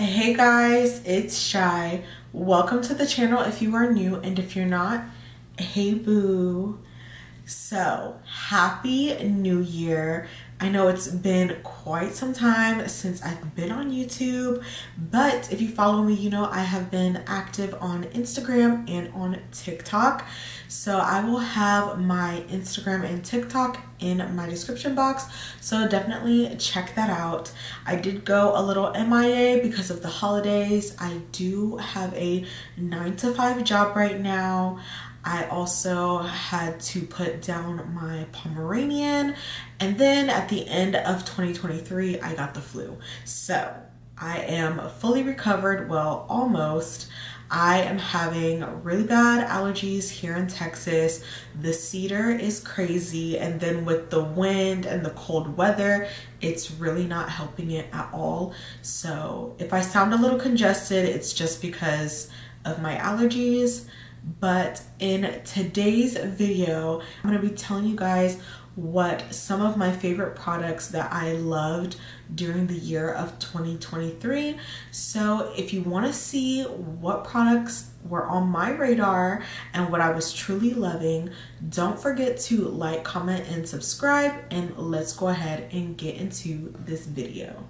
Hey guys, it's Chey. Welcome to the channel if you are new, and if you're not, hey boo. So, happy new year. I know it's been quite some time since I've been on YouTube, but if you follow me, you know I have been active on Instagram and on TikTok. So I will have my Instagram and TikTok in my description box, so definitely check that out. I did go a little MIA because of the holidays. I do have a 9-to-5 job right now. I also had to put down my Pomeranian, and then at the end of 2023 I got the flu. So I am fully recovered, well, almost. I am having really bad allergies here in Texas. The cedar is crazy, and then with the wind and the cold weather, it's really not helping it at all. So if I sound a little congested, it's just because of my allergies. But in today's video, I'm going to be telling you guys what some of my favorite products that I loved during the year of 2023. So if you want to see what products were on my radar and what I was truly loving, don't forget to like, comment, and subscribe, and let's go ahead and get into this video.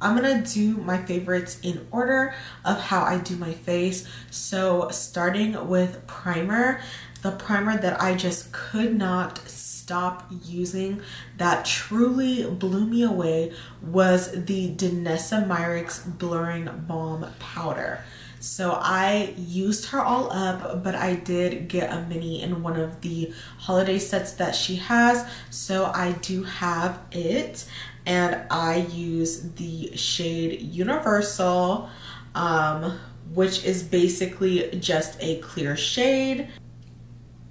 I'm gonna do my favorites in order of how I do my face. So starting with primer, the primer that I just could not stop using, that truly blew me away, was the DANESSA MYRICKS Blurring Balm Powder. So I used her all up, but I did get a mini in one of the holiday sets that she has. So I do have it, and I use the shade Universal, which is basically just a clear shade.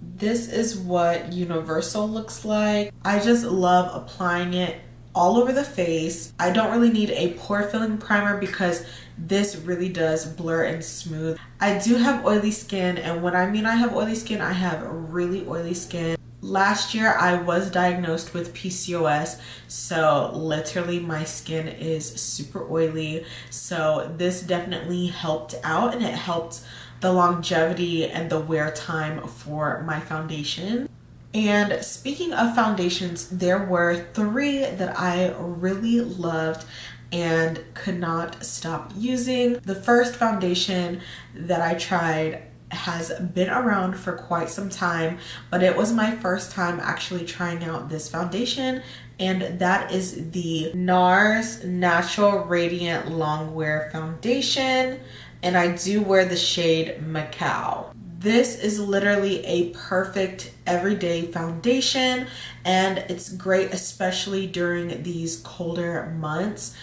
This is what Universal looks like. I just love applying it all over the face. I don't really need a pore filling primer because this really does blur and smooth. I do have oily skin, and when I mean I have oily skin, I have really oily skin. Last year I was diagnosed with PCOS, so literally my skin is super oily. So this definitely helped out, and it helped the longevity and the wear time for my foundation. And speaking of foundations, there were 3 that I really loved and could not stop using. The first foundation that I tried has been around for quite some time, but it was my first time actually trying out this foundation, and that is the NARS Natural Radiant Longwear Foundation, and I do wear the shade MACAO. This is literally a perfect everyday foundation, and it's great especially during these colder months.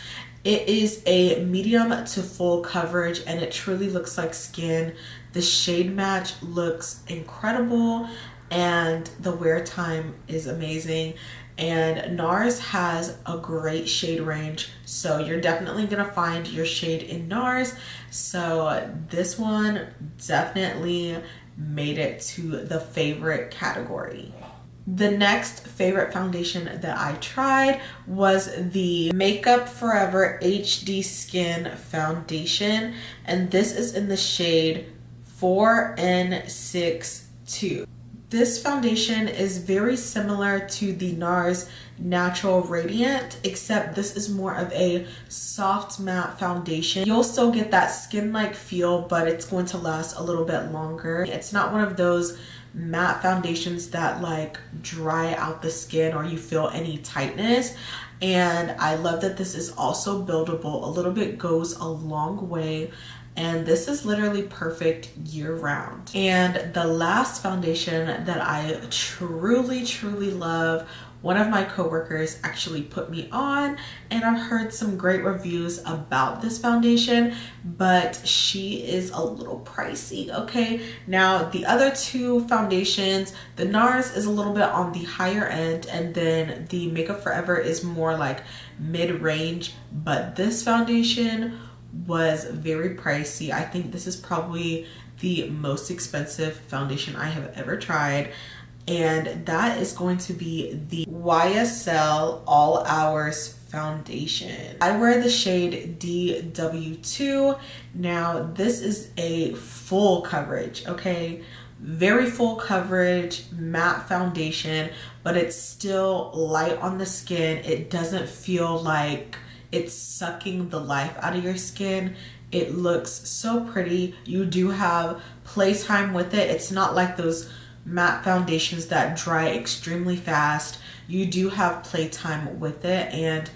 It is a medium to full coverage, and it truly looks like skin. The shade match looks incredible, and the wear time is amazing. And NARS has a great shade range, so you're definitely gonna find your shade in NARS. So this one definitely made it to the favorite category. The next favorite foundation that I tried was the Makeup Forever HD Skin Foundation, and this is in the shade 4N62. This foundation is very similar to the NARS Natural Radiant, except this is more of a soft matte foundation. You'll still get that skin-like feel, but it's going to last a little bit longer. It's not one of those matte foundations that like dry out the skin or you feel any tightness. And I love that this is also buildable. A little bit goes a long way, and this is literally perfect year-round. And the last foundation that I truly love, one of my coworkers actually put me on, and I've heard some great reviews about this foundation, but she is a little pricey, okay? Now, the other 2 foundations, the NARS is a little bit on the higher end, and then the Makeup Forever is more like mid-range, but this foundation was very pricey. I think this is probably the most expensive foundation I have ever tried, and that is going to be the YSL All Hours foundation. I wear the shade DW2. Now this is a full coverage, okay? Very full coverage matte foundation, but it's still light on the skin. It doesn't feel like it's sucking the life out of your skin. It looks so pretty. You do have playtime with it. It's not like those matte foundations that dry extremely fast. You do have playtime with it, and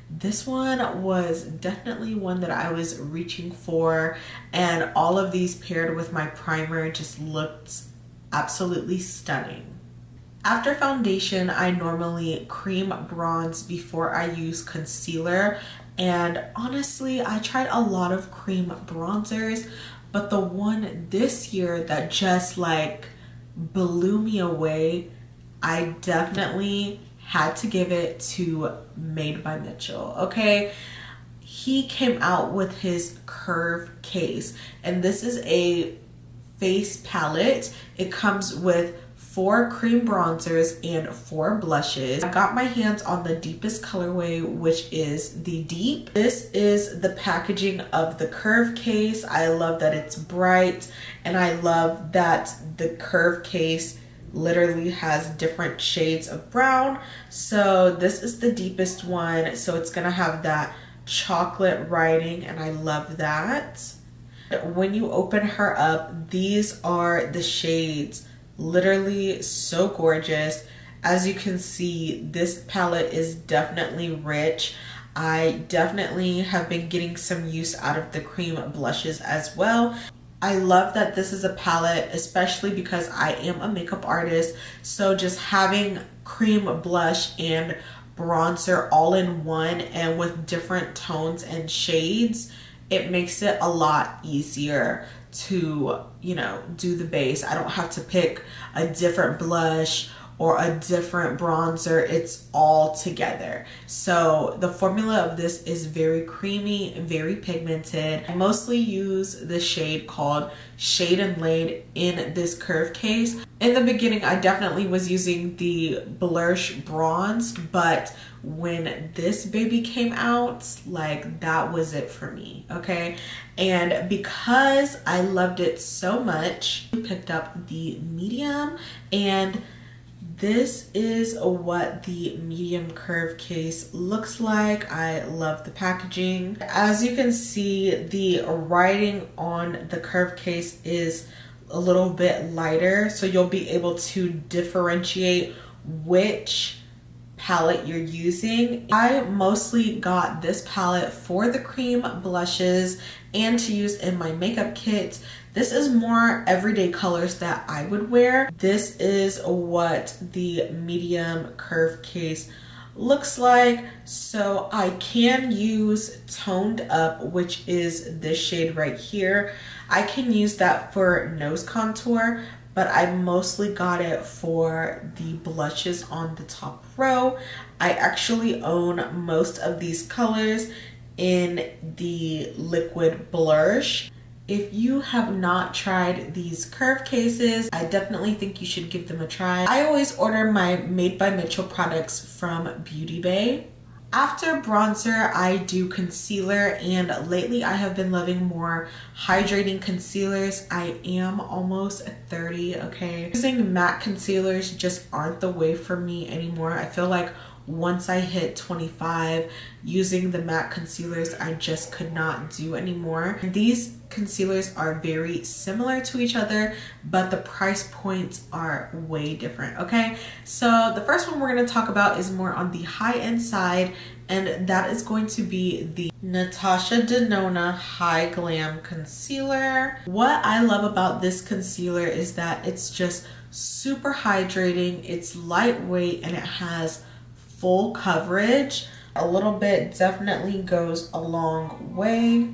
this one was definitely one that I was reaching for, and all of these paired with my primer just looked absolutely stunning. After foundation, I normally cream bronze before I use concealer, and honestly, I tried a lot of cream bronzers, but the one this year that just like blew me away, I definitely had to give it to Made by Mitchell, okay? He came out with his Curve case, and this is a face palette. It comes with 4 cream bronzers and 4 blushes. I got my hands on the deepest colorway, which is the Deep. This is the packaging of the Curve case. I love that it's bright, and I love that the Curve case literally has different shades of brown. So this is the deepest one, so it's gonna have that chocolate writing, and I love that. When you open her up, these are the shades. Literally so gorgeous. As you can see, this palette is definitely rich. I definitely have been getting some use out of the cream blushes as well. I love that this is a palette, especially because I am a makeup artist. So just having cream blush and bronzer all in one and with different tones and shades, it makes it a lot easier to, you know, do the base. I don't have to pick a different blush or a different bronzer. It's all together. So the formula of this is very creamy, very pigmented. I mostly use the shade called Shade and Laid in this Curve case. In the beginning, I definitely was using the Blush Bronzed, but when this baby came out, like, that was it for me, okay? And because I loved it so much, I picked up the medium, and this is what the medium Curve case looks like. I love the packaging. As you can see, the writing on the Curve case is a little bit lighter, so you'll be able to differentiate which palette you're using. I mostly got this palette for the cream blushes and to use in my makeup kit. This is more everyday colors that I would wear. This is what the medium Curve case looks like. So I can use Toned Up, which is this shade right here. I can use that for nose contour, but I mostly got it for the blushes on the top row. I actually own most of these colors in the liquid blush. If you have not tried these Curve cases, I definitely think you should give them a try. I always order my Made by Mitchell products from Beauty Bay. After bronzer, I do concealer, and lately I have been loving more hydrating concealers. I am almost 30, okay? Using matte concealers just aren't the way for me anymore. I feel like once I hit 25, using the matte concealers I just could not do anymore. These concealers are very similar to each other, but the price points are way different, okay? So the first one we're going to talk about is more on the high-end side, and that is going to be the NATASHA DENONA High Glam Concealer. What I love about this concealer is that it's just super hydrating, it's lightweight, and it has full coverage. A little bit definitely goes a long way.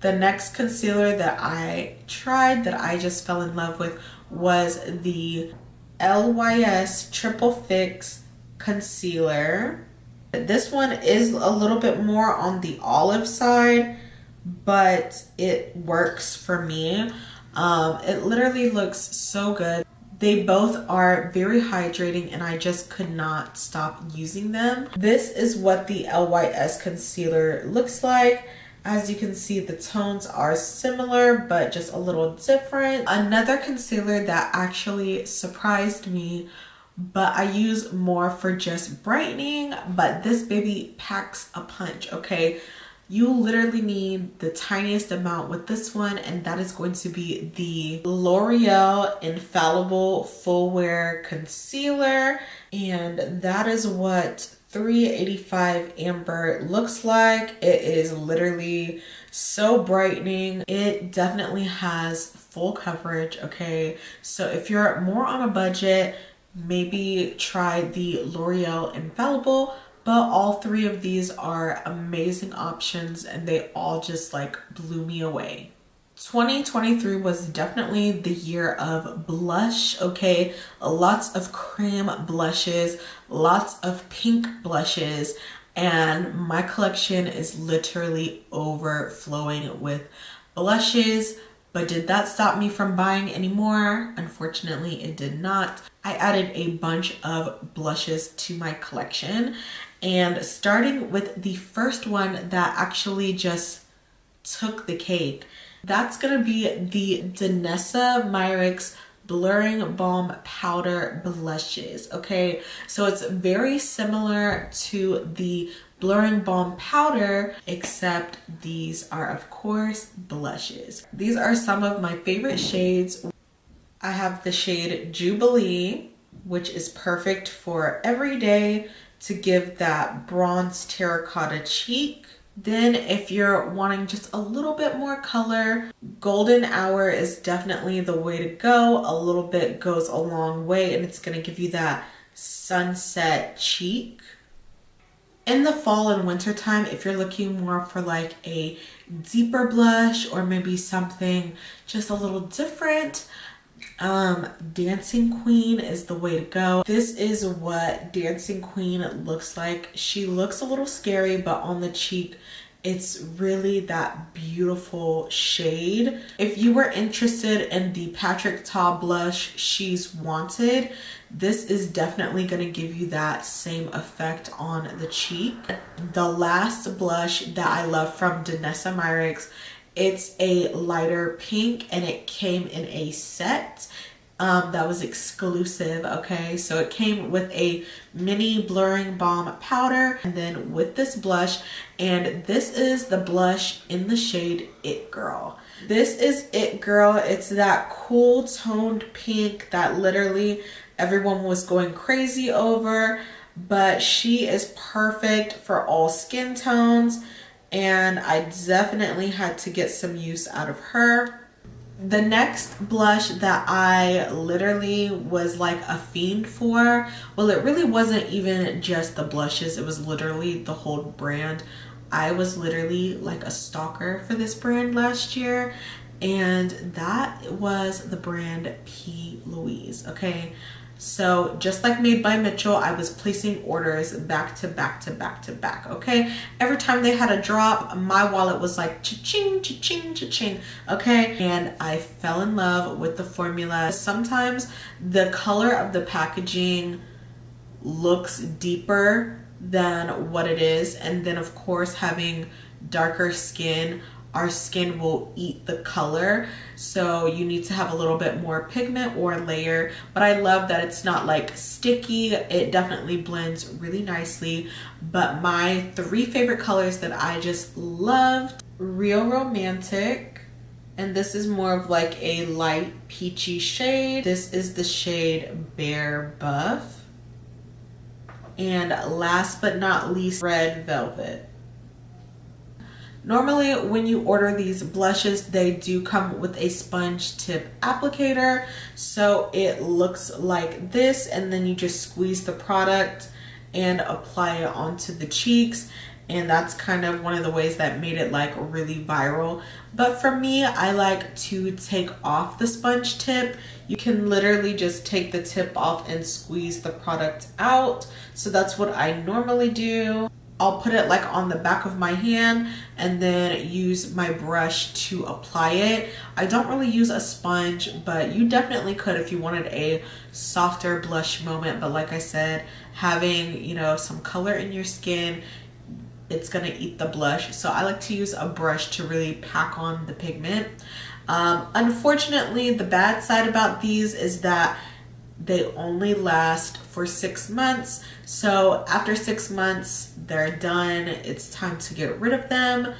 The next concealer that I tried that I just fell in love with was the LYS Triple Fix Concealer. This one is a little bit more on the olive side, but it works for me. It literally looks so good. They both are very hydrating and I just could not stop using them. This is what the LYS concealer looks like. As you can see, the tones are similar, but just a little different. Another concealer that actually surprised me, but I use more for just brightening, but this baby packs a punch, okay? You literally need the tiniest amount with this one, and that is going to be the L'Oreal Infallible Full Wear Concealer. And that is what 385 Amber looks like. It is literally so brightening. It definitely has full coverage, okay? So if you're more on a budget, maybe try the L'Oreal Infallible, but all three of these are amazing options and they all just like blew me away. 2023 was definitely the year of blush, okay? Lots of cream blushes, lots of pink blushes, and my collection is literally overflowing with blushes. But did that stop me from buying any more? Unfortunately, it did not. I added a bunch of blushes to my collection, and starting with the first one that actually just took the cake, that's gonna be the DANESSA MYRICKS Blurring Balm Powder Blushes, okay? So it's very similar to the Blurring Balm Powder, except these are, of course, blushes. These are some of my favorite shades. I have the shade Jubilee, which is perfect for every day to give that bronze terracotta cheek. Then if you're wanting just a little bit more color, Golden Hour is definitely the way to go. A little bit goes a long way and it's gonna give you that sunset cheek. In the fall and winter time, if you're looking more for like a deeper blush or maybe something just a little different, Dancing Queen is the way to go. This is what Dancing Queen looks like. She looks a little scary, but on the cheek, it's really that beautiful shade. If you were interested in the Patrick Ta blush She's Wanted, this is definitely going to give you that same effect on the cheek. The last blush that I love from DANESSA MYRICKS, it's a lighter pink and it came in a set that was exclusive, okay? So it came with a mini blurring balm powder and then with this blush, and this is the blush in the shade It Girl. This is It Girl. It's that cool toned pink that literally everyone was going crazy over, but she is perfect for all skin tones, and I definitely had to get some use out of her. The next blush that I literally was like a fiend for, well, it really wasn't even just the blushes, it was literally the whole brand. I was literally like a stalker for this brand last year, and that was the brand p.louise, okay? So just like Made by Mitchell, I was placing orders back to back to back to back, okay? Every time they had a drop, my wallet was like cha-ching, cha-ching, cha-ching, okay? And I fell in love with the formula. Sometimes the color of the packaging looks deeper than what it is. And then of course, having darker skin, our skin will eat the color, so you need to have a little bit more pigment or layer. But I love that it's not like sticky. It definitely blends really nicely. But my three favorite colors that I just loved: Real Romantic, and this is more of like a light peachy shade. This is the shade Bare Buff, and last but not least, Red Velvet. Normally when you order these blushes, they do come with a sponge tip applicator, so it looks like this, and then you just squeeze the product and apply it onto the cheeks, and that's kind of one of the ways that made it like really viral. But for me, I like to take off the sponge tip. You can literally just take the tip off and squeeze the product out, so that's what I normally do. I'll put it like on the back of my hand and then use my brush to apply it. I don't really use a sponge, but you definitely could if you wanted a softer blush moment. But like I said, having, you know, some color in your skin, it's gonna eat the blush. So I like to use a brush to really pack on the pigment. Unfortunately, the bad side about these is that they only last for 6 months. So after 6 months, they're done. It's time to get rid of them.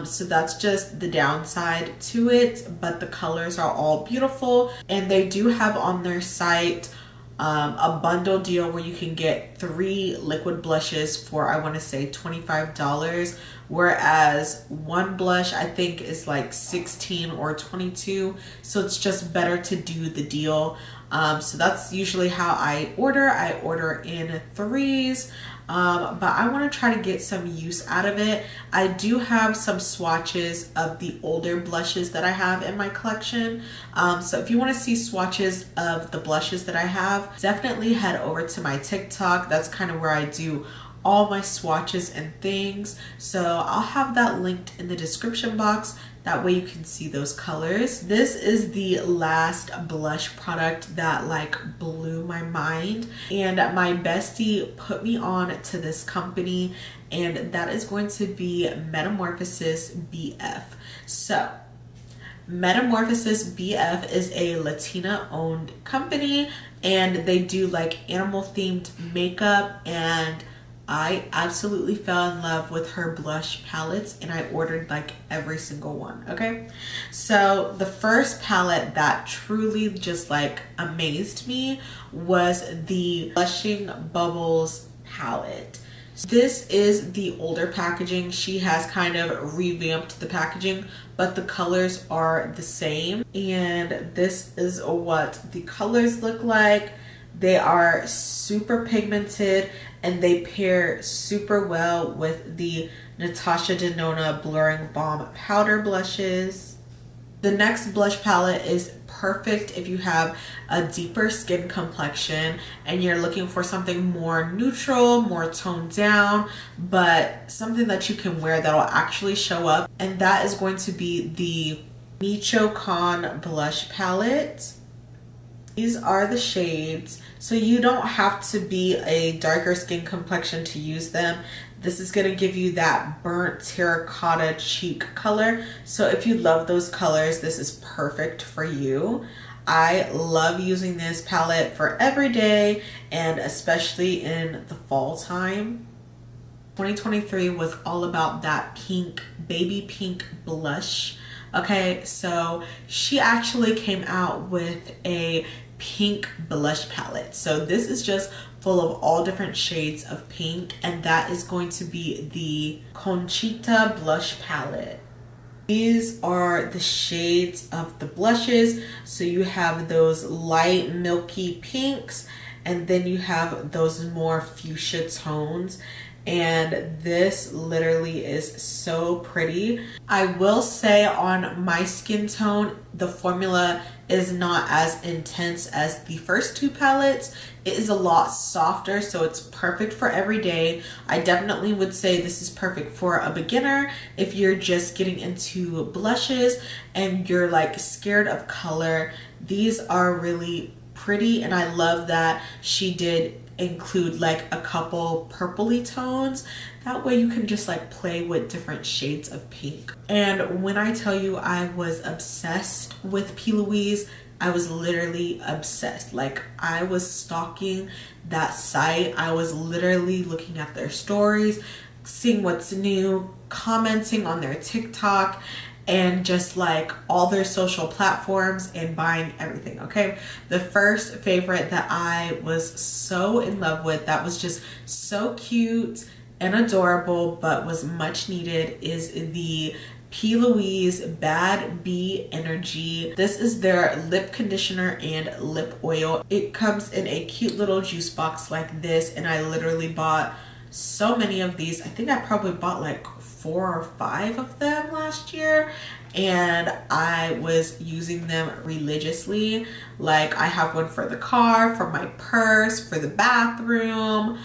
So that's just the downside to it, but the colors are all beautiful. And they do have on their site a bundle deal where you can get 3 liquid blushes for, I want to say, $25, whereas one blush I think is like 16 or 22. So it's just better to do the deal. So that's usually how I order. I order in 3s, but I want to try to get some use out of it. I do have some swatches of the older blushes that I have in my collection. So if you want to see swatches of the blushes that I have, definitely head over to my TikTok. That's kind of where I do all my swatches and things. So I'll have that linked in the description box. That way you can see those colors. This is the last blush product that like blew my mind, and my bestie put me on to this company, and that is going to be Metamorphosis BF. So Metamorphosis BF is a Latina owned company, and they do like animal themed makeup, and I absolutely fell in love with her blush palettes, and I ordered like every single one. Okay, so the first palette that truly just like amazed me was the Blushing Bubbles palette. This is the older packaging. She has kind of revamped the packaging, but the colors are the same, and this is what the colors look like. They are super pigmented, and they pair super well with the NATASHA DENONA Blurring Balm powder blushes. The next blush palette is perfect if you have a deeper skin complexion and you're looking for something more neutral, more toned down, but something that you can wear that'll actually show up. And that is going to be the Michoacan blush palette. These are the shades, so you don't have to be a darker skin complexion to use them. This is going to give you that burnt terracotta cheek color. So if you love those colors, this is perfect for you. I love using this palette for every day, and especially in the fall time. 2023 was all about that pink, baby pink blush. Okay, so she actually came out with a pink blush palette. So this is just full of all different shades of pink, and that is going to be the Conchita blush palette. These are the shades of the blushes. So you have those light milky pinks, and then you have those more fuchsia tones. And this literally is so pretty. I will say on my skin tone, the formula is not as intense as the first 2 palettes. It is a lot softer, so it's perfect for every day. I definitely would say this is perfect for a beginner if you're just getting into blushes and you're like scared of color. These are really pretty, and I love that she did include like a couple purpley tones. That way you can just like play with different shades of pink. And when I tell you I was obsessed with p.louise, I was literally obsessed. Like, I was stalking that site. I was literally looking at their stories, seeing what's new, commenting on their TikTok, and just like all their social platforms, and buying everything. Okay, the first favorite that I was so in love with, that was just so cute and adorable but was much needed, is the p.louise Bad Bee Energy. This is their lip conditioner and lip oil. It comes in a cute little juice box like this, and I literally bought so many of these. I think I probably bought like 4 or 5 of them last year, and I was using them religiously. Like, I have one for the car, for my purse, for the bathroom.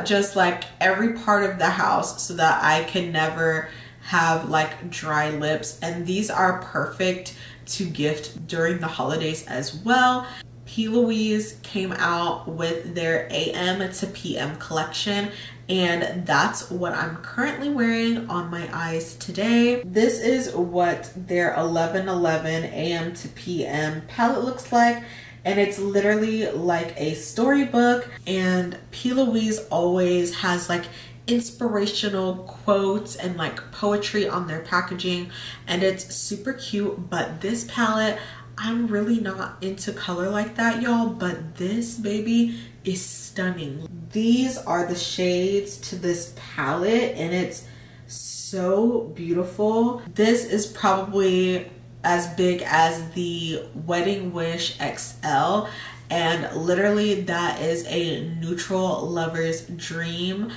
just like every part of the house so that I can never have like dry lips. And these are perfect to gift during the holidays as well. p.louise came out with their AM to PM collection, and that's what I'm currently wearing on my eyes today. This is what their 11/11 AM to PM palette looks like, and it's literally like a storybook. And p.louise always has like inspirational quotes and like poetry on their packaging, and it's super cute. But this palette, I'm really not into color like that, y'all, but this baby is stunning. These are the shades to this palette, and it's so beautiful. This is probably as big as the Wedding Wish XL, and literally that is a neutral lover's dream.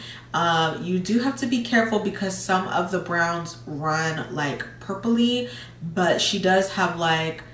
You do have to be careful because some of the browns run like purpley, but she does have like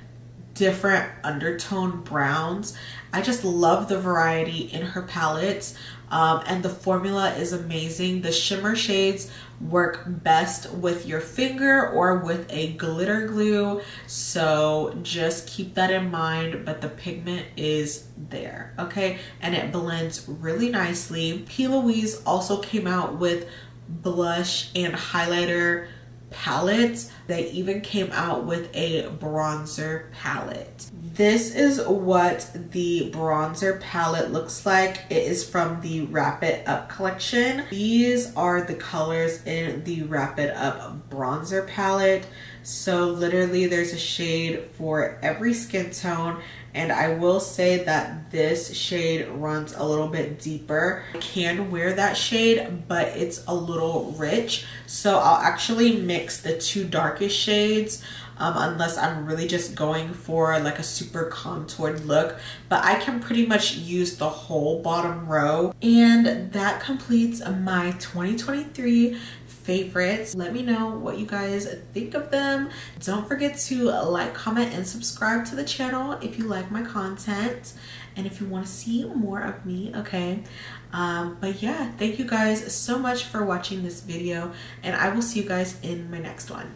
different undertone browns. I just love the variety in her palettes, and the formula is amazing. The shimmer shades work best with your finger or with a glitter glue, so just keep that in mind. But the pigment is there, okay, and it blends really nicely. p.louise also came out with blush and highlighter palettes. They even came out with a bronzer palette. This is what the bronzer palette looks like. It is from the Wrap It Up collection. These are the colors in the Wrap It Up bronzer palette. So literally there's a shade for every skin tone, and I will say that this shade runs a little bit deeper. I can wear that shade, but it's a little rich, so I'll actually mix the two darkest shades unless I'm really just going for like a super contoured look. But I can pretty much use the whole bottom row. And that completes my 2023 favorites. Let me know what you guys think of them. Don't forget to like, comment, and subscribe to the channel if you like my content and if you want to see more of me, okay? But yeah, thank you guys so much for watching this video, and I will see you guys in my next one.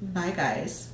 Bye guys.